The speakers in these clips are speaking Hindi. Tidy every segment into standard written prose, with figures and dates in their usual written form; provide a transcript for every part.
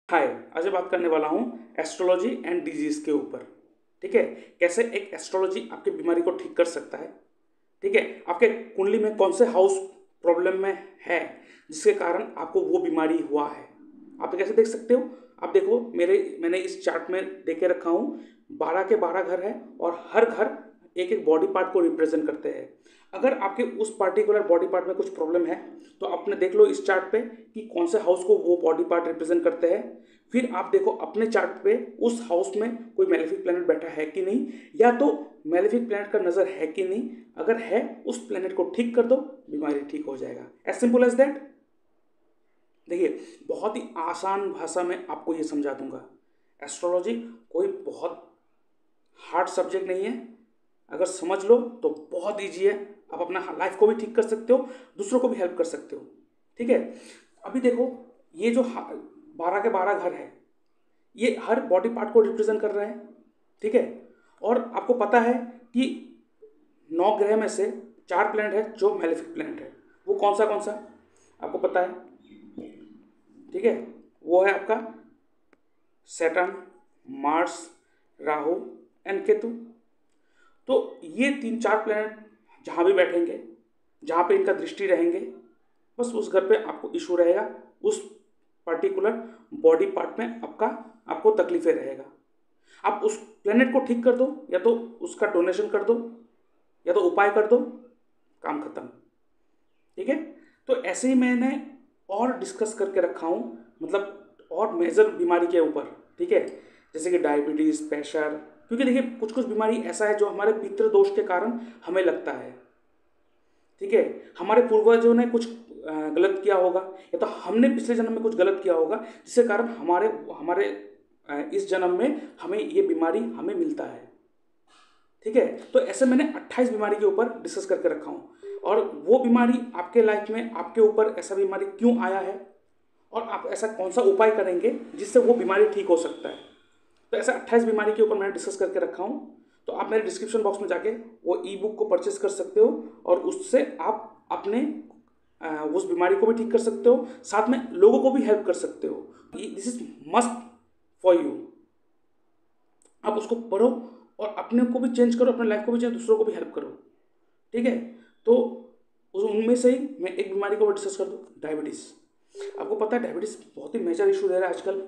हाय। आज मैं बात करने वाला हूँ एस्ट्रोलॉजी एंड डिजीज़ के ऊपर। ठीक है, कैसे एक एस्ट्रोलॉजी आपकी बीमारी को ठीक कर सकता है। ठीक है, आपके कुंडली में कौन से हाउस प्रॉब्लम में है जिसके कारण आपको वो बीमारी हुआ है। आप कैसे देख सकते हो? आप देखो, मैंने इस चार्ट में दे के रखा हूँ। 12 के 12 घर है और हर घर एक एक बॉडी पार्ट को रिप्रेजेंट करते हैं। अगर आपके उस पर्टिकुलर बॉडी पार्ट में कुछ प्रॉब्लम है तो आपने देख लो इस चार्ट पे कि कौन से हाउस को वो बॉडी पार्ट रिप्रेजेंट करते हैं। फिर आप देखो अपने चार्ट पे उस हाउस में कोई मेलेफिक प्लैनेट बैठा है कि नहीं, या तो मेलेफिक प्लैनेट का नज़र है कि नहीं। अगर है, उस प्लैनेट को ठीक कर दो, बीमारी ठीक हो जाएगा। As simple as that. देखिए, बहुत ही आसान भाषा में आपको ये समझा दूंगा। एस्ट्रोलॉजी कोई बहुत हार्ड सब्जेक्ट नहीं है। अगर समझ लो तो बहुत ईजी है। आप अपना लाइफ को भी ठीक कर सकते हो, दूसरों को भी हेल्प कर सकते हो। ठीक है, अभी देखो, ये जो 12 के 12 घर है, ये हर बॉडी पार्ट को रिप्रेजेंट कर रहे हैं। ठीक है, और आपको पता है कि 9 ग्रह में से 4 प्लैनेट है जो मेलेफिक प्लैनेट है। वो कौन सा आपको पता है? ठीक है, वो है आपका Saturn, Mars, Rahu and Ketu. तो ये 3-4 प्लैनेट जहाँ भी बैठेंगे, जहाँ पे इनका दृष्टि रहेंगे, बस उस घर पे आपको इशू रहेगा। उस पर्टिकुलर बॉडी पार्ट में आपको तकलीफें रहेगा। आप उस प्लेनेट को ठीक कर दो, या तो उसका डोनेशन कर दो, या तो उपाय कर दो, काम खत्म। ठीक है, तो ऐसे ही मैंने और डिस्कस करके रखा हूँ, मतलब और मेजर बीमारी के ऊपर। ठीक है, जैसे कि डायबिटीज़, प्रेशर। क्योंकि देखिए, कुछ कुछ बीमारी ऐसा है जो हमारे पितृ दोष के कारण हमें लगता है। ठीक है, हमारे पूर्वजों ने कुछ गलत किया होगा, या तो हमने पिछले जन्म में कुछ गलत किया होगा, जिसके कारण हमारे हमारे इस जन्म में हमें ये बीमारी हमें मिलता है। ठीक है, तो ऐसे मैंने 28 बीमारी के ऊपर डिस्कस करके रखा हूँ, और वो बीमारी आपके लाइफ में आपके ऊपर ऐसा बीमारी क्यों आया है, और आप ऐसा कौन सा उपाय करेंगे जिससे वो बीमारी ठीक हो सकता है। तो ऐसा 28 बीमारी के ऊपर मैंने डिस्कस करके रखा हूँ। तो आप मेरे डिस्क्रिप्शन बॉक्स में जाके वो ई बुक को परचेस कर सकते हो, और उससे आप अपने उस बीमारी को भी ठीक कर सकते हो, साथ में लोगों को भी हेल्प कर सकते हो। This is must for you. आप उसको पढ़ो और अपने को भी चेंज करो, अपने लाइफ को भी चेंज, दूसरों को भी हेल्प करो। ठीक है, तो उनमें से ही मैं एक बीमारी को डिस्कस कर दूँ, डायबिटीज़। आपको पता है डायबिटीज़ बहुत ही मेजर इशू दे रहा है आजकल।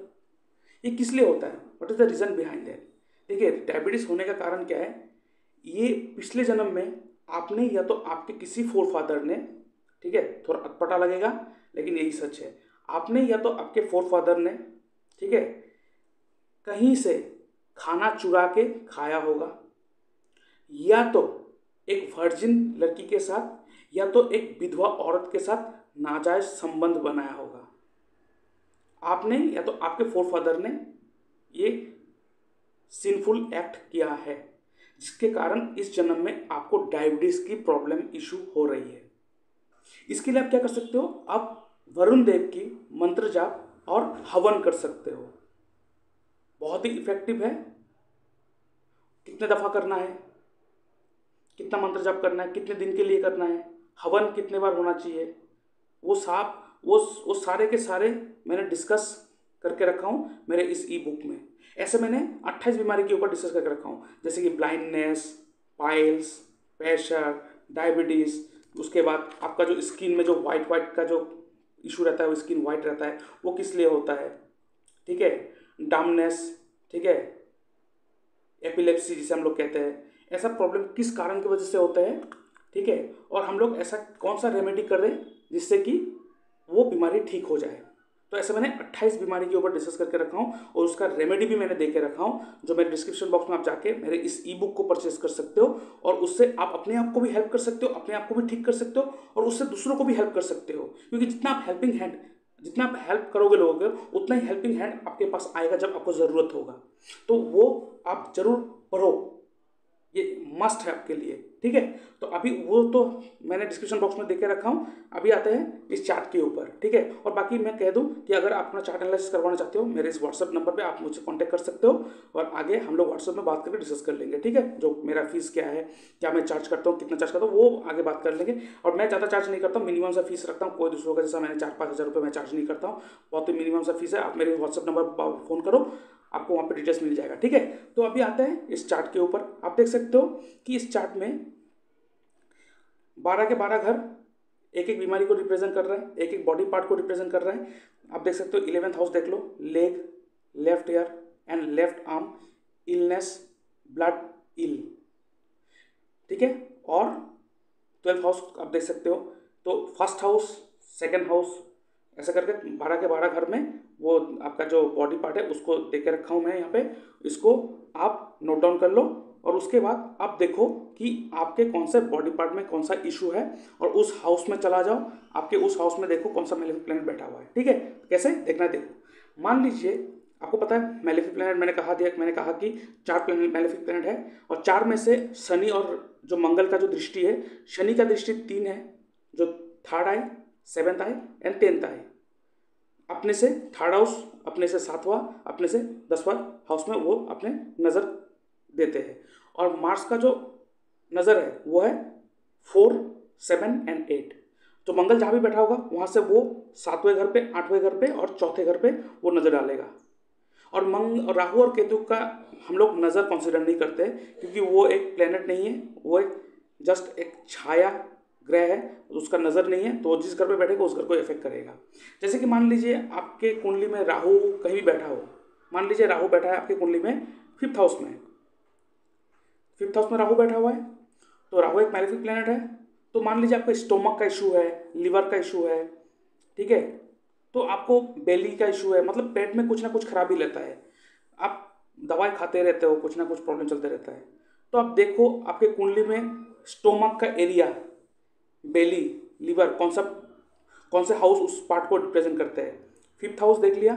ये किस लिए होता है? What is the reason behind that? देखिए, डायबिटीज़ होने का कारण क्या है? ये पिछले जन्म में आपने, या तो आपके किसी फोर फादर ने, ठीक है, थोड़ा अटपटा लगेगा लेकिन यही सच है, आपने या तो आपके फोर फादर ने, ठीक है, कहीं से खाना चुरा के खाया होगा, या तो एक वर्जिन लड़की के साथ, या तो एक विधवा औरत के साथ नाजायज संबंध बनाया होगा। आपने या तो आपके फोर फादर ने ये सिंफुल एक्ट किया है, जिसके कारण इस जन्म में आपको डायबिटीज की प्रॉब्लम इशू हो रही है। इसके लिए आप क्या कर सकते हो? आप वरुण देव की मंत्र जाप और हवन कर सकते हो। बहुत ही इफेक्टिव है। कितने दफा करना है, कितना मंत्र जाप करना है, कितने दिन के लिए करना है, हवन कितने बार होना चाहिए, वो साफ वो सारे के सारे मैंने डिस्कस करके रखा हूँ मेरे इस ई बुक में। ऐसे मैंने 28 बीमारी के ऊपर डिस्कस करके रखा हूँ, जैसे कि ब्लाइंडनेस, पाइल्स, प्रेशर, डायबिटीज़। उसके बाद आपका जो स्किन में जो वाइट वाइट का जो इशू रहता है, वो स्किन वाइट रहता है, वो किस लिए होता है। ठीक है, डमनेस, ठीक है, एपिलेप्सी जिसे हम लोग कहते हैं, ऐसा प्रॉब्लम किस कारण की वजह से होता है। ठीक है, और हम लोग ऐसा कौन सा रेमेडी कर रहे हैं जिससे कि वो बीमारी ठीक हो जाए। तो ऐसे मैंने 28 बीमारी के ऊपर डिस्कस करके रखा हूँ, और उसका रेमेडी भी मैंने दे के रखा हूँ, जो मेरे डिस्क्रिप्शन बॉक्स में आप जाके मेरे इस ई बुक को परचेस कर सकते हो, और उससे आप अपने आप को भी हेल्प कर सकते हो, अपने आप को भी ठीक कर सकते हो, और उससे दूसरों को भी हेल्प कर सकते हो। क्योंकि जितना आप हेल्प करोगे लोगों को, उतना ही हेल्पिंग हैंड आपके पास आएगा जब आपको ज़रूरत होगा। तो वो आप जरूर पढ़ो। ये मस्ट है आपके लिए, ठीक है। तो अभी वो तो मैंने डिस्क्रिप्शन बॉक्स में दे के रखा हूँ। अभी आते हैं इस चार्ट के ऊपर, ठीक है। और बाकी मैं कह दूँ कि अगर आप अपना चार्ट एनालिसिस करवाना चाहते हो, मेरे इस व्हाट्सअप नंबर पे आप मुझसे कांटेक्ट कर सकते हो और आगे हम लोग व्हाट्सअप में बात करके डिस्कस कर लेंगे, ठीक है। जो मेरा फीस क्या है, क्या मैं चार्ज करता हूँ, कितना चार्ज करता हूँ, वो आगे बात कर लेंगे। और मैं ज़्यादा चार्ज नहीं करता हूँ, मिनिमम सा फीस रखता हूँ। कोई दूसरों का जैसा मैंने 4-5 हज़ार रुपये मैं चार्ज नहीं करता हूँ, बहुत ही मिनिमम सा फीस है। आप मेरे व्हाट्सअप नंबर पर फ़ोन करो, आपको वहाँ पे डिटेल्स मिल जाएगा, ठीक है। तो अभी आते हैं इस चार्ट के ऊपर। आप देख सकते हो कि इस चार्ट में 12 के 12 घर एक एक बीमारी को रिप्रेजेंट कर रहा है, एक एक बॉडी पार्ट को रिप्रेजेंट कर रहा है। आप देख सकते हो 11th हाउस देख लो, leg, left ear and left arm, illness, blood ill, ठीक है। और 12th हाउस आप देख सकते हो, तो फर्स्ट हाउस, सेकेंड हाउस, ऐसा करके 12 के 12 घर में वो आपका जो बॉडी पार्ट है उसको दे के रखा हूँ मैं यहाँ पे। इसको आप नोट डाउन कर लो और उसके बाद आप देखो कि आपके कौन से बॉडी पार्ट में कौन सा इशू है और उस हाउस में चला जाओ। आपके उस हाउस में देखो कौन सा मेलेफिक प्लैनेट बैठा हुआ है, ठीक है। कैसे देखना है देखो। मान लीजिए आपको पता है मेलेफिक प्लैनेट, मैंने कहा कि 4 प्लैनेट मेलेफिक प्लैनेट है और 4 में से शनि और जो मंगल का जो दृष्टि है, शनि का दृष्टि 3 है, जो 3rd I, 7th I and 10th आई। अपने से 3rd हाउस, अपने से 7वां, अपने से 10वां हाउस में वो अपने नज़र देते हैं। और मार्स का जो नज़र है वो है 4, 7 एंड 8। तो मंगल जहाँ भी बैठा होगा वहाँ से वो 7वें घर पे, 8वें घर पे और 4थे घर पे वो नज़र डालेगा। और राहु और केतु का हम लोग नज़र कंसिडर नहीं करते क्योंकि वो एक प्लेनेट नहीं है, वो एक जस्ट एक छाया ग्रह है, उसका नज़र नहीं है। तो जिस घर पे बैठेगा उस घर को इफेक्ट करेगा। जैसे कि मान लीजिए आपके कुंडली में राहु कहीं भी बैठा हो, मान लीजिए राहु बैठा है आपकी कुंडली में 5th हाउस में, 5th हाउस में राहु बैठा हुआ है, तो राहु एक मैलेफिक प्लेनेट है। तो मान लीजिए आपको स्टोमक का इशू है, लिवर का इशू है, ठीक है, तो आपको बेली का इशू है, मतलब पेट में कुछ ना कुछ खराबी रहता है, आप दवाई खाते रहते हो, कुछ ना कुछ प्रॉब्लम चलते रहता है। तो आप देखो आपके कुंडली में स्टोमक का एरिया, बेली, लिवर, कौन से हाउस उस पार्ट को रिप्रेजेंट करते हैं। 5th हाउस देख लिया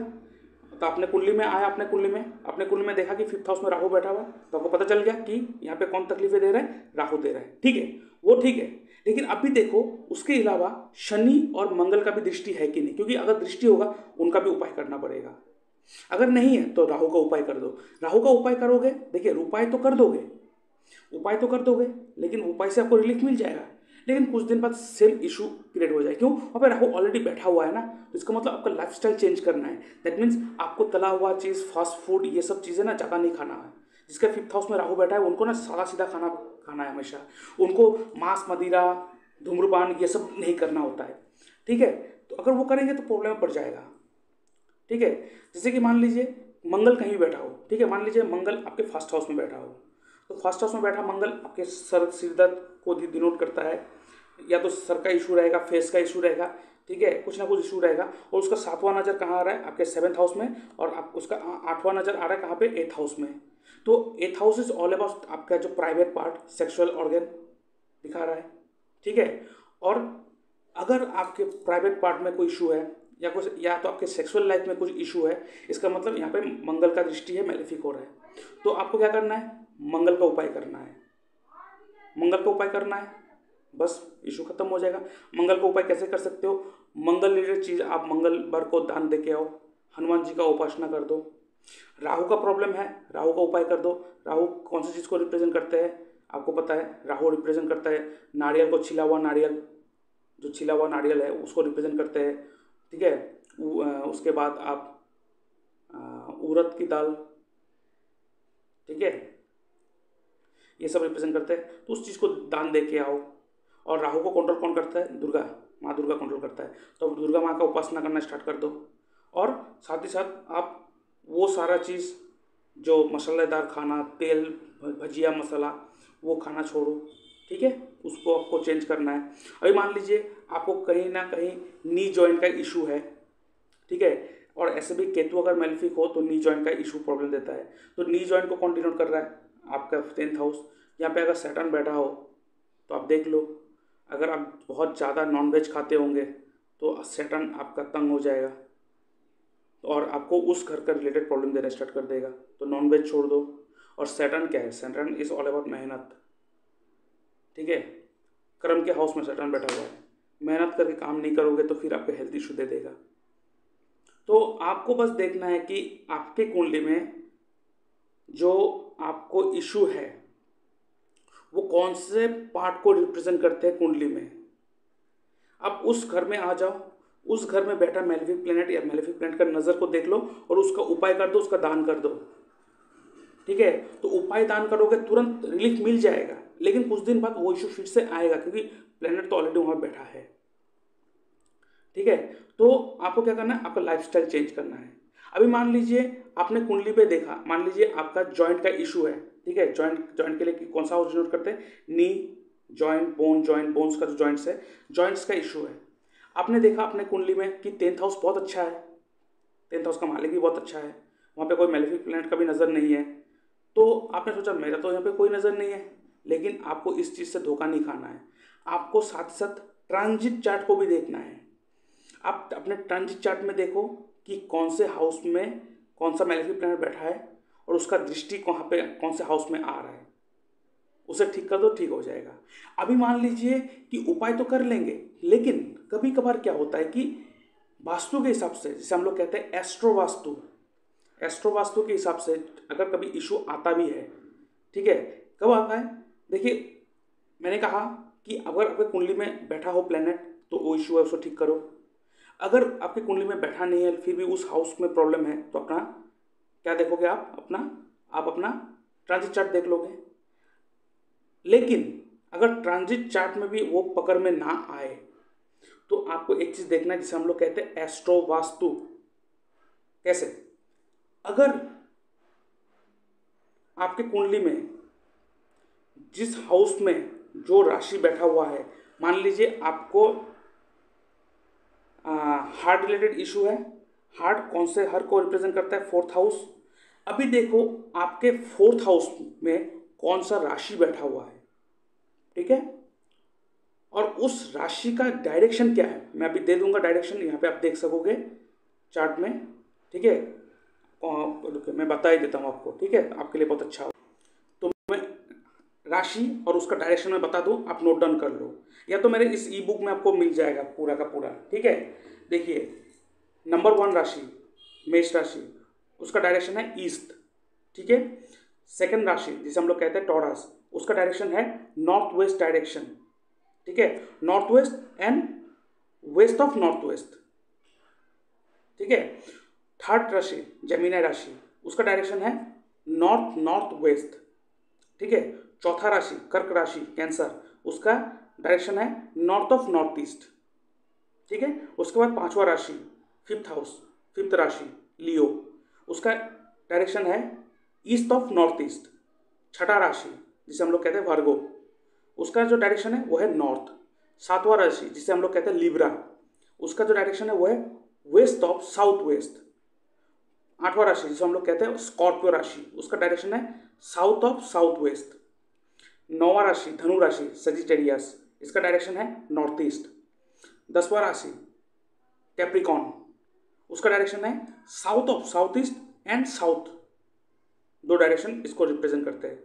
तो अपने कुंडली में आया, अपने कुंडली में देखा कि 5th हाउस में राहु बैठा हुआ है, तो आपको पता चल गया कि यहाँ पे कौन तकलीफें दे रहा है, राहु दे रहा है, ठीक है, वो ठीक है। लेकिन अभी देखो उसके अलावा शनि और मंगल का भी दृष्टि है कि नहीं, क्योंकि अगर दृष्टि होगा उनका भी उपाय करना पड़ेगा। अगर नहीं है तो राहु का उपाय कर दो। राहु का उपाय करोगे, देखिए उपाय तो कर दोगे, लेकिन उपाय से आपको रिलीफ मिल जाएगा, लेकिन कुछ दिन बाद सेम इशू क्रिएट हो जाए। क्यों? वहाँ पे राहु ऑलरेडी बैठा हुआ है ना, तो इसका मतलब आपका लाइफस्टाइल चेंज करना है। दैट मीन्स आपको तला हुआ चीज़, फास्ट फूड, ये सब चीज़ें ना ज़्यादा नहीं खाना है। जिसका 5th हाउस में राहु बैठा है उनको ना सादा सीधा खाना खाना है हमेशा। उनको मांस, मदिरा, धूम्रपान ये सब नहीं करना होता है, ठीक है। तो अगर वो करेंगे तो प्रॉब्लम पड़ जाएगा, ठीक है। जैसे कि मान लीजिए मंगल कहीं भी बैठा हो, ठीक है, मान लीजिए मंगल आपके 1st हाउस में बैठा हो, तो 1st हाउस में बैठा मंगल आपके सिर दर्द को डिनोट करता है, या तो सर का इशू रहेगा, फेस का इशू रहेगा, ठीक है, कुछ ना कुछ इशू रहेगा। और उसका 7वां नज़र कहाँ आ रहा है? आपके 7th हाउस में, और आप उसका 8वां नज़र आ रहा है कहाँ पे? 8th हाउस में। तो 8th house is all about आपका जो प्राइवेट पार्ट, सेक्सुअल ऑर्गन दिखा रहा है, ठीक है। और अगर आपके प्राइवेट पार्ट में कोई इशू है या तो आपके सेक्सुअल लाइफ में कुछ इशू है, इसका मतलब यहाँ पे मंगल का दृष्टि है, मैलेफिक हो रहा है। तो आपको क्या करना है? मंगल का उपाय करना है, बस इशू खत्म हो जाएगा। मंगल का उपाय कैसे कर सकते हो? मंगल रिलेटेड चीज़ आप मंगलवार को दान दे के आओ, हनुमान जी का उपासना कर दो। राहु का प्रॉब्लम है, राहु का उपाय कर दो। राहु कौन सी चीज़ को रिप्रेजेंट करते हैं आपको पता है? राहु रिप्रेजेंट करता है नारियल को, छिला हुआ नारियल, जो छिला हुआ नारियल है उसको रिप्रेजेंट करते हैं, ठीक है। उसके बाद आप उड़द की दाल, ठीक है, ये सब रिप्रेजेंट करते हैं। तो उस चीज़ को दान दे के आओ। और राहु को कंट्रोल कौन करता है? दुर्गा माँ, दुर्गा कंट्रोल करता है। तो अब दुर्गा माँ का उपासना करना स्टार्ट कर दो। और साथ ही साथ आप वो सारा चीज़ जो मसालेदार खाना, तेल, भजिया, मसाला, वो खाना छोड़ो, ठीक है, उसको आपको चेंज करना है। अभी मान लीजिए आपको कहीं ना कहीं नी जॉइंट का इशू है, ठीक है, और ऐसे भी केतु अगर मेलेफिक हो तो नी जॉइंट का इशू प्रॉब्लम देता है। तो नी जॉइंट को कौन डिनोट कर रहा है? आपका 10th हाउस। यहाँ पे अगर सैटर्न बैठा हो तो आप देख लो, अगर आप बहुत ज़्यादा नॉनवेज खाते होंगे तो सैटर्न आपका तंग हो जाएगा और आपको उस घर का रिलेटेड प्रॉब्लम देना स्टार्ट कर देगा। तो नॉनवेज छोड़ दो। और सैटर्न क्या है, सैटर्न इज ऑल अबाउट मेहनत, ठीक है। कर्म के हाउस में सैटर्न बैठा हुआ है, मेहनत करके काम नहीं करोगे तो फिर आपको हेल्थ इशू दे देगा। तो आपको बस देखना है कि आपके कुंडली में जो आपको इशू है वो कौन से पार्ट को रिप्रेजेंट करते हैं कुंडली में। आप उस घर में आ जाओ, उस घर में बैठा मेलेफिक प्लैनेट या मेलेफिक प्लैनेट का नज़र को देख लो और उसका उपाय कर दो, उसका दान कर दो, ठीक है। तो उपाय दान करोगे तुरंत रिलीफ मिल जाएगा, लेकिन कुछ दिन बाद वो इशू फिर से आएगा क्योंकि प्लैनेट तो ऑलरेडी वहाँ बैठा है, ठीक है। तो आपको क्या करना है, आपका लाइफस्टाइल चेंज करना है। अभी मान लीजिए आपने कुंडली पे देखा, मान लीजिए आपका जॉइंट का इशू है, ठीक है। जॉइंट के लिए कौन सा हाउस डिनोट करते हैं, नी जॉइंट, बोन्स का जो जॉइंट्स है, जॉइंट्स का इशू है। आपने देखा अपने कुंडली में कि 10th हाउस बहुत अच्छा है, 10th हाउस का मालिक भी बहुत अच्छा है, वहाँ पे कोई मेलेफिक प्लैनेट का भी नज़र नहीं है। तो आपने सोचा मेरा तो यहाँ पे कोई नज़र नहीं है, लेकिन आपको इस चीज़ से धोखा नहीं खाना है। आपको साथ साथ ट्रांजिट चार्ट को भी देखना है। आप अपने ट्रांजिट चार्ट में देखो कि कौन से हाउस में कौन सा मेलेफिक प्लैनेट बैठा है और उसका दृष्टि कहाँ पे कौन से हाउस में आ रहा है, उसे ठीक कर दो, ठीक हो जाएगा। अभी मान लीजिए कि उपाय तो कर लेंगे, लेकिन कभी कभार क्या होता है कि वास्तु के हिसाब से, जैसे हम लोग कहते हैं एस्ट्रो वास्तु के हिसाब से अगर कभी इशू आता भी है, ठीक है, कब आता है, देखिए मैंने कहा कि अगर आपके कुंडली में बैठा हो प्लैनेट तो वो इशू है, उसको ठीक करो। अगर आपकी कुंडली में बैठा नहीं है फिर भी उस हाउस में प्रॉब्लम है तो अपना क्या देखोगे, आप अपना ट्रांजिट चार्ट देख लोगे। लेकिन अगर ट्रांजिट चार्ट में भी वो पकड़ में ना आए तो आपको एक चीज देखना है जिसे हम लोग कहते हैं एस्ट्रो वास्तु। कैसे, अगर आपके कुंडली में जिस हाउस में जो राशि बैठा हुआ है, मान लीजिए आपको हार्ट रिलेटेड इशू है, हार्ट कौन से हर को रिप्रेजेंट करता है, 4th हाउस। अभी देखो आपके 4th हाउस में कौन सा राशि बैठा हुआ है, ठीक है, और उस राशि का डायरेक्शन क्या है, मैं अभी दे दूंगा डायरेक्शन, यहाँ पे आप देख सकोगे चार्ट में, ठीक है। मैं बता ही देता हूँ आपको, ठीक है, आपके लिए बहुत अच्छा हो। तो मैं राशि और उसका डायरेक्शन में बता दूँ, आप नोट डाउन कर लो, या तो मेरे इस ई बुक में आपको मिल जाएगा पूरा का पूरा, ठीक है। देखिए नंबर 1 राशि मेष राशि, उसका डायरेक्शन है ईस्ट, ठीक है। सेकंड राशि जिसे हम लोग कहते हैं टॉरस, उसका डायरेक्शन है नॉर्थ वेस्ट डायरेक्शन, ठीक है, north west and west of north west, ठीक है। थर्ड राशि जेमिनी राशि, उसका डायरेक्शन है नॉर्थ नॉर्थ वेस्ट, ठीक है। चौथा राशि कर्क राशि कैंसर, उसका डायरेक्शन है नॉर्थ ऑफ नॉर्थ ईस्ट, ठीक है। उसके बाद 5वां राशि 5th हाउस, 5th राशि लियो, उसका डायरेक्शन है ईस्ट ऑफ नॉर्थ ईस्ट। छठा राशि जिसे हम लोग कहते हैं वर्गो, उसका जो डायरेक्शन है वो है नॉर्थ। 7वां राशि जिसे हम लोग कहते हैं लिब्रा, उसका जो डायरेक्शन है वो है वेस्ट ऑफ साउथ वेस्ट। 8वां राशि जिसे हम लोग कहते हैं स्कॉर्पियो राशि, उसका डायरेक्शन है साउथ ऑफ साउथ वेस्ट। 9वां राशि धनु राशि सजिटेरियस, इसका डायरेक्शन है नॉर्थ ईस्ट। 10वां राशि कैप्रिकॉन, उसका डायरेक्शन है south of south east and south, दो डायरेक्शन इसको रिप्रेजेंट करते हैं।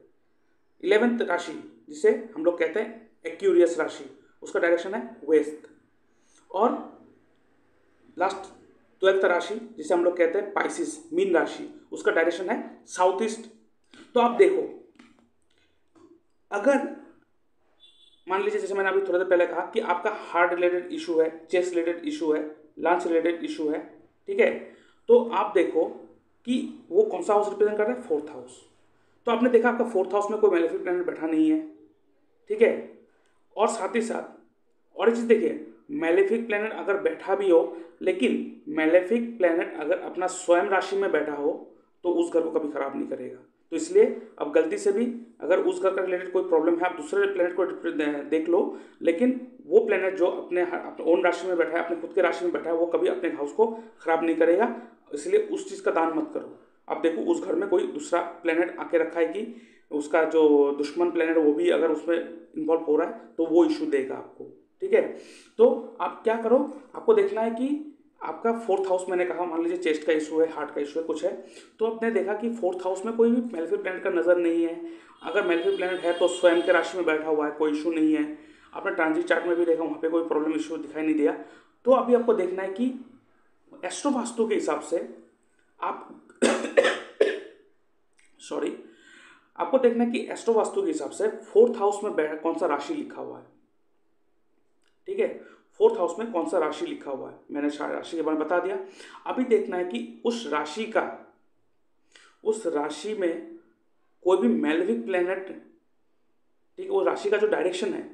11th राशि जिसे हम लोग कहते हैं एक्यूरियस राशि, उसका डायरेक्शन है वेस्ट। और लास्ट 12th राशि जिसे हम लोग कहते हैं पाइसिस मीन राशि, उसका डायरेक्शन है साउथ ईस्ट। तो आप देखो, अगर मान लीजिए जैसे मैंने अभी थोड़ा देर पहले कहा कि आपका हार्ट रिलेटेड इशू है, चेस्ट रिलेटेड इशू है, लंग्स रिलेटेड इशू है, ठीक है, तो आप देखो कि वो कौन सा हाउस रिप्रेजेंट कर रहा है, 4th हाउस। तो आपने देखा आपका 4th हाउस में कोई मेलेफिक प्लैनेट बैठा नहीं है, ठीक है। और साथ ही साथ और एक चीज़ देखिए, मेलेफिक प्लैनेट अगर बैठा भी हो, लेकिन मेलेफिक प्लैनेट अगर अपना स्वयं राशि में बैठा हो तो उस घर को कभी खराब नहीं करेगा। तो इसलिए अब गलती से भी अगर उस घर का रिलेटेड कोई प्रॉब्लम है, आप दूसरे प्लैनेट को देख लो, लेकिन वो प्लैनेट जो अपने ओन राशि में बैठा है, अपने खुद के राशि में बैठा है, वो कभी अपने हाउस को खराब नहीं करेगा। इसलिए उस चीज़ का दान मत करो। अब देखो उस घर में कोई दूसरा प्लैनेट आके रखा है कि उसका जो दुश्मन प्लैनेट वो भी अगर उसमें इन्वॉल्व हो रहा है तो वो इशू देगा आपको, ठीक है। तो आप क्या करो, आपको देखना है कि आपका फोर्थ हाउस मैंने कहा, मान लीजिए चेस्ट का इशू है, हार्ट का इशू है, कुछ है, तो आपने देखा कि फोर्थ हाउस में कोई भी मेलेफिक प्लैनेट का नज़र नहीं है। अगर मेलेफिक प्लैनेट है तो स्वयं के राशि में बैठा हुआ है, कोई इशू नहीं है। आपने ट्रांजिट चार्ट में भी देखा, वहाँ पे कोई प्रॉब्लम इशू दिखाई नहीं दिया। तो अभी आपको देखना है कि एस्ट्रो वास्तु के हिसाब से आप सॉरी, आपको देखना है कि एस्ट्रो वास्तु के हिसाब से फोर्थ हाउस में कौन सा राशि लिखा हुआ है। ठीक है, फोर्थ हाउस में कौन सा राशि लिखा हुआ है, मैंने राशि के बारे में बता दिया। अभी देखना है कि उस राशि में कोई भी मेलेफिक प्लैनेट, ठीक है, वो राशि का जो डायरेक्शन है,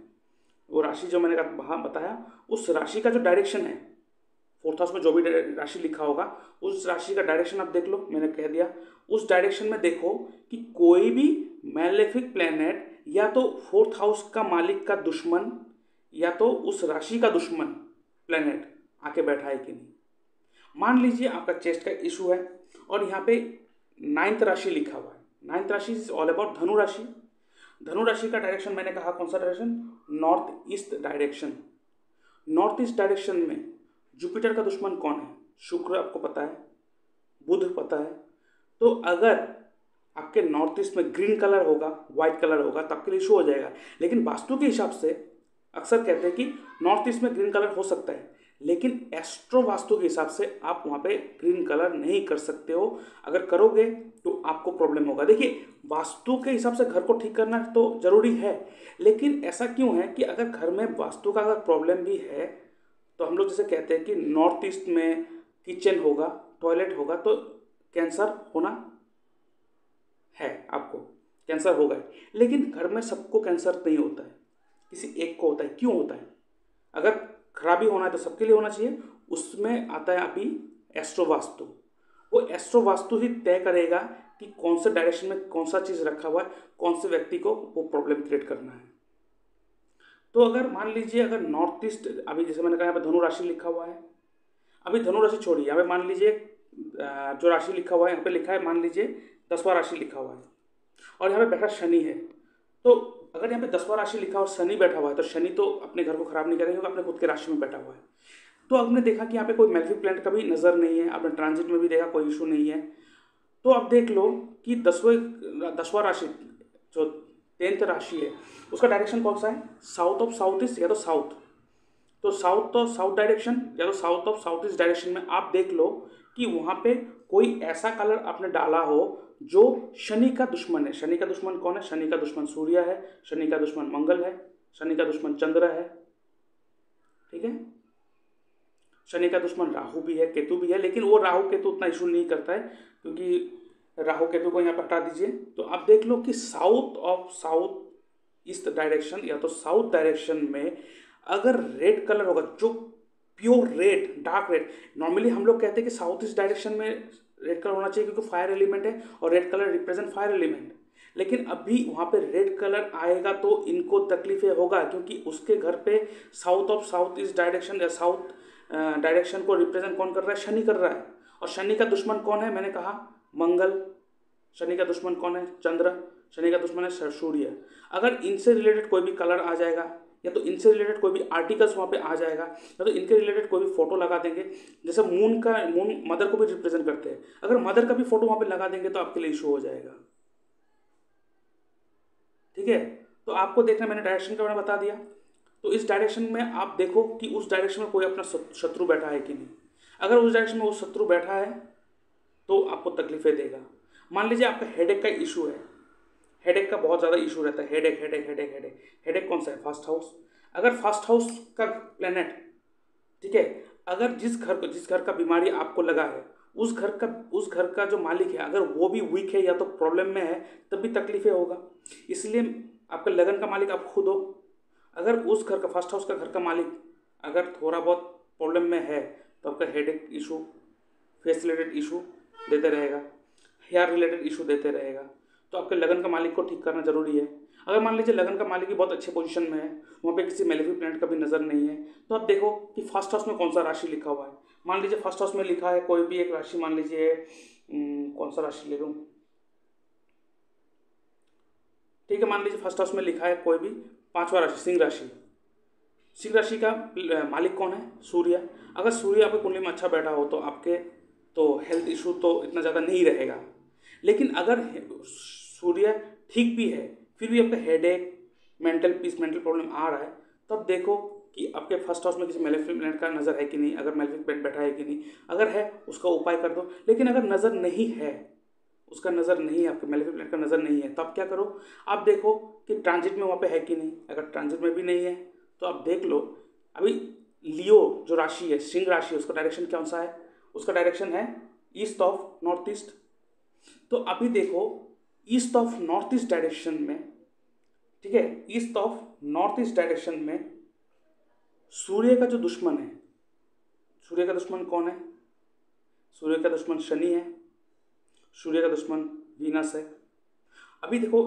वो राशि जो मैंने वहाँ बताया, उस राशि का जो डायरेक्शन है, फोर्थ हाउस में जो भी राशि लिखा होगा उस राशि का डायरेक्शन आप देख लो, मैंने कह दिया। उस डायरेक्शन में देखो कि कोई भी मेलेफिक प्लैनेट या तो फोर्थ हाउस का मालिक का दुश्मन या तो उस राशि का दुश्मन प्लैनेट आके बैठा है कि नहीं। मान लीजिए आपका चेस्ट का इशू है और यहाँ पे 9th राशि लिखा हुआ है। 9th राशि इज ऑल अबाउट धनु राशि। धनु राशि का डायरेक्शन मैंने कहा कौन सा direction, north east direction. North east direction में जुपिटर का दुश्मन कौन है, शुक्र आपको पता है, बुध पता है। तो अगर आपके नॉर्थ ईस्ट में ग्रीन कलर होगा, व्हाइट कलर होगा, तो आपके लिए इशू हो जाएगा। लेकिन वास्तु के हिसाब से अक्सर कहते हैं कि नॉर्थ ईस्ट में ग्रीन कलर हो सकता है, लेकिन एस्ट्रो वास्तु के हिसाब से आप वहाँ पे ग्रीन कलर नहीं कर सकते हो। अगर करोगे तो आपको प्रॉब्लम होगा। देखिए, वास्तु के हिसाब से घर को ठीक करना तो जरूरी है, लेकिन ऐसा क्यों है कि अगर घर में वास्तु का अगर प्रॉब्लम भी है तो हम लोग जैसे कहते हैं कि नॉर्थ ईस्ट में किचन होगा, टॉयलेट होगा, तो कैंसर होना है, आपको कैंसर होगा ही। लेकिन घर में सबको कैंसर नहीं होता है, किसी एक को होता है। क्यों होता है? अगर खराबी होना है तो सबके लिए होना चाहिए। उसमें आता है अभी एस्ट्रो वास्तु। वो एस्ट्रो वास्तु ही तय करेगा कि कौन से डायरेक्शन में कौन सा चीज़ रखा हुआ है, कौन से व्यक्ति को वो प्रॉब्लम क्रिएट करना है। तो अगर मान लीजिए अगर नॉर्थ ईस्ट, अभी जैसे मैंने कहा यहाँ पे धनु राशि लिखा हुआ है, अभी धनु राशि छोड़िए, यहाँ पे मान लीजिए जो राशि लिखा हुआ है, यहाँ पे लिखा है मान लीजिए 10वां राशि लिखा हुआ है और यहाँ पे बैठा शनि है। तो अगर यहाँ पे 10वां राशि लिखा और शनि बैठा हुआ है तो शनि तो अपने घर को खराब नहीं करेगा, अपने खुद के राशि में बैठा हुआ है। तो आपने देखा कि यहाँ पे कोई मेलेफिक प्लैनेट का भी नज़र नहीं है, आपने ट्रांजिट में भी देखा कोई इशू नहीं है। तो आप देख लो कि 10वां राशि जो 10th राशि है उसका डायरेक्शन कौन सा है, साउथ ऑफ साउथ ईस्ट या तो साउथ। तो साउथ ऑफ साउथ डायरेक्शन या तो south of south east direction में आप देख लो कि वहाँ पे कोई ऐसा कलर आपने डाला हो जो शनि का दुश्मन है। शनि का दुश्मन कौन है? शनि का दुश्मन सूर्य है, शनि का दुश्मन मंगल है, शनि का दुश्मन चंद्र है। ठीक है, शनि का दुश्मन राहु भी है, केतु भी है, लेकिन वो राहु केतु उतना इशू नहीं करता है क्योंकि राहु केतु को यहाँ पर हटा दीजिए। तो आप देख लो कि south of south east direction या तो साउथ डायरेक्शन में अगर रेड कलर होगा, जो pure red, dark red, normally हम लोग कहते हैं कि साउथ ईस्ट डायरेक्शन में रेड कलर होना चाहिए क्योंकि फायर एलिमेंट है और red colour represent fire element. लेकिन अभी वहाँ पे रेड कलर आएगा तो इनको तकलीफें होगा क्योंकि उसके घर पे south of south east direction या साउथ डायरेक्शन को रिप्रेजेंट कौन कर रहा है? शनि कर रहा है। और शनि का दुश्मन कौन है? मैंने कहा मंगल। शनि का दुश्मन कौन है? चंद्र। शनि का दुश्मन है सूर्य। अगर इनसे रिलेटेड कोई भी कलर आ जाएगा या तो इनसे रिलेटेड कोई भी आर्टिकल्स वहाँ पे आ जाएगा या तो इनके रिलेटेड कोई भी फोटो लगा देंगे, जैसे मून मदर को भी रिप्रेजेंट करते हैं, अगर मदर का भी फोटो वहाँ पे लगा देंगे तो आपके लिए इशू हो जाएगा। ठीक है, तो आपको देखना, मैंने डायरेक्शन के बारे में बता दिया। तो इस डायरेक्शन में आप देखो कि उस डायरेक्शन में कोई अपना शत्रु बैठा है कि नहीं। अगर उस डायरेक्शन में वो शत्रु बैठा है तो आपको तकलीफें देगा। मान लीजिए आपका हेडेक का इशू है, हेडेक का बहुत ज़्यादा इशू रहता है, headache headache headache headache. Headache कौन सा है? First house. अगर फर्स्ट हाउस का प्लेनेट, ठीक है, अगर जिस घर का बीमारी आपको लगा है उस घर का जो मालिक है अगर वो भी वीक है या तो प्रॉब्लम में है तब भी तकलीफें होगा। इसलिए आपका लगन का मालिक आप खुद हो। अगर उस घर का फर्स्ट हाउस का घर का मालिक अगर थोड़ा बहुत प्रॉब्लम में है तो आपका headache issue, face related issue देते रहेगा, हेयर रिलेटेड इशू देते रहेगा। तो आपके लगन का मालिक को ठीक करना जरूरी है। अगर मान लीजिए लगन का मालिक भी बहुत अच्छे पोजीशन में है, वहाँ पे किसी मेलेफिक प्लैनेट का भी नज़र नहीं है, तो आप देखो कि फर्स्ट हाउस में कौन सा राशि लिखा हुआ है। मान लीजिए फर्स्ट हाउस में लिखा है कोई भी एक राशि, मान लीजिए कौन सा राशि ले लूँ, ठीक है, मान लीजिए फर्स्ट हाउस में लिखा है कोई भी 5वां राशि, सिंह राशि। सिंह राशि का मालिक कौन है? सूर्य। अगर सूर्य आपके कुंडली में अच्छा बैठा हो तो आपके तो हेल्थ इशू तो इतना ज़्यादा नहीं रहेगा। लेकिन अगर सूर्य ठीक भी है फिर भी आपका headache, mental peace, mental problem आ रहा है, तो अब देखो कि आपके फर्स्ट हाउस में किसी मेलेफिक प्लैनेट का नज़र है कि नहीं, अगर मेलेफिक प्लैनेट बैठा है कि नहीं, अगर है उसका उपाय कर दो। लेकिन अगर नज़र नहीं है, उसका नज़र नहीं है, आपके मेलेफिक प्लैनेट का नज़र नहीं है, तो आप क्या करो, आप देखो कि ट्रांजिट में वहाँ पे है कि नहीं। अगर ट्रांजिट में भी नहीं है तो आप देख लो। अभी लियो जो राशि है, सिंह राशि, उसका डायरेक्शन कौन सा है? उसका डायरेक्शन है ईस्ट ऑफ नॉर्थ ईस्ट। तो अभी देखो east of north east direction में, ठीक है, east of north east direction में सूर्य का जो दुश्मन है, सूर्य का दुश्मन कौन है? सूर्य का दुश्मन शनि है, सूर्य का दुश्मन वीनस है। अभी देखो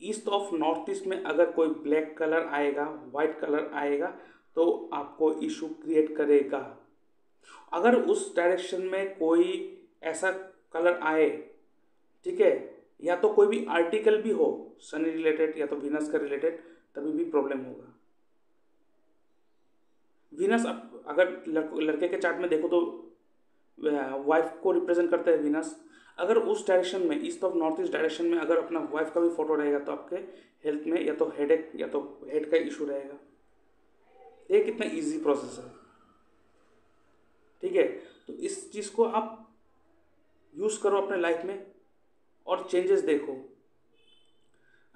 ईस्ट ऑफ नॉर्थ ईस्ट में अगर कोई ब्लैक कलर आएगा, वाइट कलर आएगा, तो आपको इशू क्रिएट करेगा। अगर उस डायरेक्शन में कोई ऐसा कलर आए, ठीक है, या तो कोई भी आर्टिकल भी हो शनि रिलेटेड या तो वीनस का रिलेटेड, तभी भी प्रॉब्लम होगा। वीनस अगर लड़के के चार्ट में देखो तो वाइफ को रिप्रेजेंट करता है वीनस। अगर उस डायरेक्शन में, east of north east direction में अगर अपना वाइफ का भी फोटो रहेगा तो आपके हेल्थ में या तो हेडेक या तो हेड का इशू रहेगा। ये कितना इजी प्रोसेस है, ठीक है। तो इस चीज़ को आप यूज़ करो अपने लाइफ में और चेंजेस देखो।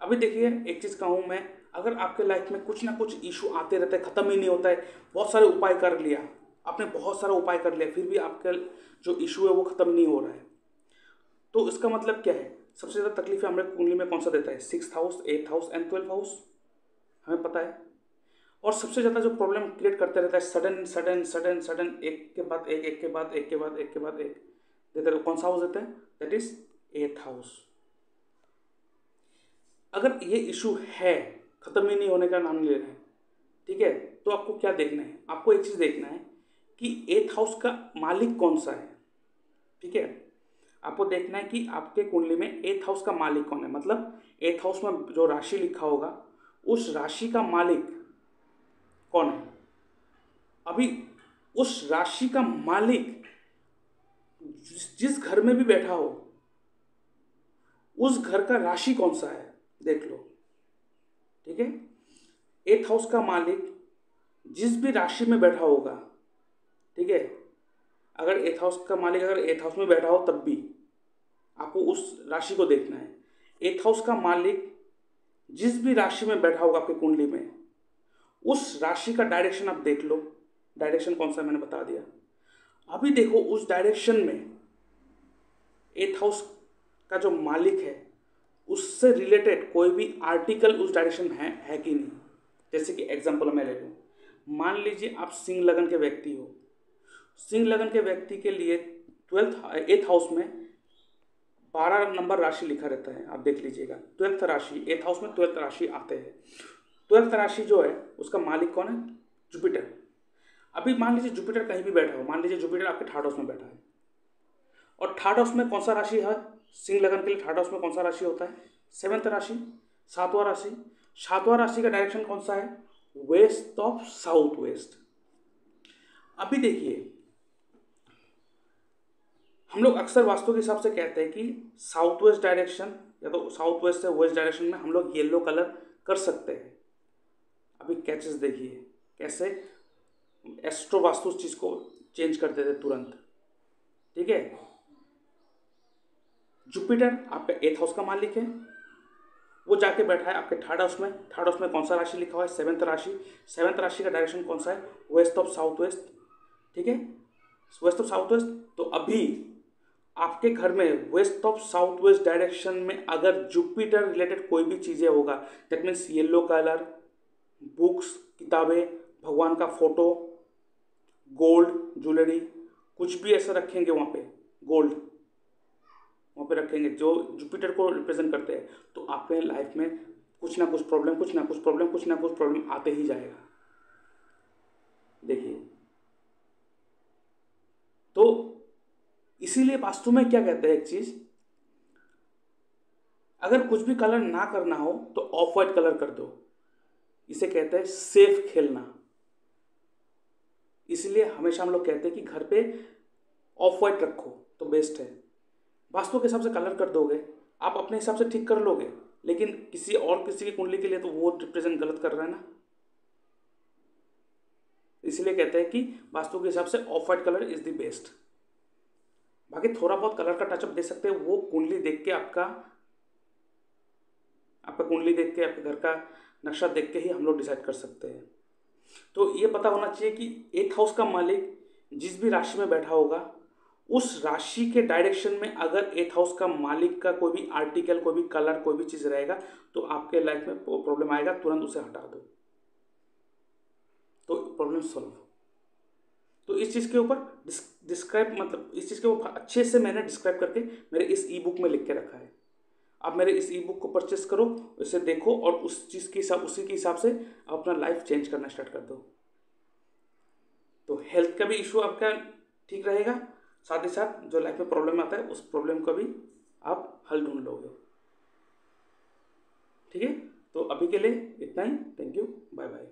अभी देखिए एक चीज़ कहूँ मैं, अगर आपके लाइफ में कुछ ना कुछ इशू आते रहता है, ख़त्म ही नहीं होता है, बहुत सारे उपाय कर लिया आपने, बहुत सारा उपाय कर लिया, फिर भी आपका जो इशू है वो ख़त्म नहीं हो रहा है, तो इसका मतलब क्या है? सबसे ज़्यादा तकलीफें हमारे कुंडली में कौन सा देता है? 6th house, 8th house and 12th house, हमें पता है। और सबसे ज़्यादा जो प्रॉब्लम क्रिएट करते रहता है, सडन सडन सडन सडन, एक के बाद एक, एक के बाद एक के बाद एक के बाद एक देते हैं, कौन सा हाउस देते हैं? That is 8th house. अगर ये इशू है, ख़त्म ही नहीं होने का नाम नहीं ले रहे हैं, ठीक है, तो आपको क्या देखना है? आपको एक चीज़ देखना है कि 8th हाउस का मालिक कौन सा है, ठीक है। आपको देखना है कि आपके कुंडली में 8th हाउस का मालिक कौन है, मतलब 8th हाउस में जो राशि लिखा होगा उस राशि का मालिक कौन है। अभी उस राशि का मालिक जिस घर में भी बैठा हो, उस घर का राशि कौन सा है देख लो, ठीक है। 8th हाउस का मालिक जिस भी राशि में बैठा होगा, ठीक है, अगर 8th हाउस का मालिक अगर 8th हाउस में बैठा हो तब भी आपको उस राशि को देखना है। 8th हाउस का मालिक जिस भी राशि में बैठा होगा आपके कुंडली में, उस राशि का डायरेक्शन आप देख लो। डायरेक्शन कौन सा मैंने बता दिया। अभी देखो उस डायरेक्शन में 8th हाउस का जो मालिक है उससे रिलेटेड कोई भी आर्टिकल उस डायरेक्शन में है कि नहीं। जैसे कि एग्जांपल मैं ले लूँ, मान लीजिए आप सिंह लगन के व्यक्ति हो। सिंह लगन के व्यक्ति के लिए 8th हाउस में 12 नंबर राशि लिखा रहता है, आप देख लीजिएगा। 12th राशि, 8th हाउस में 12th राशि आते हैं। 12th राशि जो है उसका मालिक कौन है? जुपिटर। अभी मान लीजिए जुपिटर कहीं भी बैठा हो, मान लीजिए जुपिटर आपके 3rd हाउस में बैठा है, और 3rd हाउस में कौन सा राशि है? सिंह लगन के लिए 3rd हाउस में कौन सा राशि होता है? 7th राशि, 7वां राशि। 7वां राशि का डायरेक्शन कौन सा है? West of south west. अभी देखिए हम लोग अक्सर वास्तु के हिसाब से कहते हैं कि साउथ वेस्ट डायरेक्शन या तो साउथ वेस्ट से वेस्ट डायरेक्शन में हम लोग येलो कलर कर सकते हैं। अभी कैचेस देखिए कैसे एस्ट्रो वास्तु उस चीज़ को चेंज कर देते तुरंत, ठीक है। जुपिटर आपका 8th हाउस का मालिक है, वो जाके बैठा है आपके 3rd हाउस में। 3rd हाउस में कौन सा राशि लिखा हुआ है? 7th राशि। 7th राशि का डायरेक्शन कौन सा है? वेस्ट ऑफ साउथ वेस्ट, ठीक है, वेस्ट ऑफ साउथ वेस्ट। तो अभी आपके घर में west of south west direction में अगर जुपिटर रिलेटेड कोई भी चीज़ें होगा, that means yellow colour, books, किताबें, भगवान का फोटो, गोल्ड ज्वेलरी, कुछ भी ऐसा रखेंगे वहाँ पे, गोल्ड वहाँ पे रखेंगे जो जुपिटर को रिप्रेजेंट करते हैं, तो आपके लाइफ में कुछ ना कुछ प्रॉब्लम, कुछ ना कुछ प्रॉब्लम, कुछ ना कुछ प्रॉब्लम आते ही जाएगा। देखिए तो इसीलिए वास्तु में क्या कहते हैं एक चीज, अगर कुछ भी कलर ना करना हो तो ऑफ वाइट कलर कर दो। इसे कहते हैं सेफ खेलना। इसलिए हमेशा हम लोग कहते हैं कि घर पे ऑफ वाइट रखो तो बेस्ट है। वास्तु के हिसाब से कलर कर दोगे, आप अपने हिसाब से ठीक कर लोगे, लेकिन किसी की कुंडली के लिए तो वो रिप्रेजेंट गलत कर रहा है ना। इसलिए कहते हैं कि वास्तु के हिसाब से of white colour is the best. बाकी थोड़ा बहुत कलर का टचअप दे सकते हैं, वो कुंडली देख के आपका कुंडली देख के, आपके घर का नक्शा देख के ही हम लोग डिसाइड कर सकते हैं। तो ये पता होना चाहिए कि 8th हाउस का मालिक जिस भी राशि में बैठा होगा, उस राशि के डायरेक्शन में अगर 8th हाउस का मालिक का कोई भी आर्टिकल, कोई भी कलर, कोई भी चीज़ रहेगा तो आपके लाइफ में प्रॉब्लम आएगा, तुरंत उसे हटा दो तो प्रॉब्लम सॉल्व। तो इस चीज़ के ऊपर डिस्क्राइब, मतलब इस चीज़ के ऊपर अच्छे से मैंने डिस्क्राइब करके मेरे इस ई बुक में लिख के रखा है। आप मेरे इस ई बुक को परचेस करो, इसे देखो और उस चीज़ के हिसाब, उसी के हिसाब से अपना लाइफ चेंज करना स्टार्ट कर दो। तो हेल्थ का भी इशू आपका ठीक रहेगा, साथ ही साथ जो लाइफ में प्रॉब्लम आता है उस प्रॉब्लम का भी आप हल ढूंढ लोगे। ठीक है, तो अभी के लिए इतना ही। Thank you, bye bye.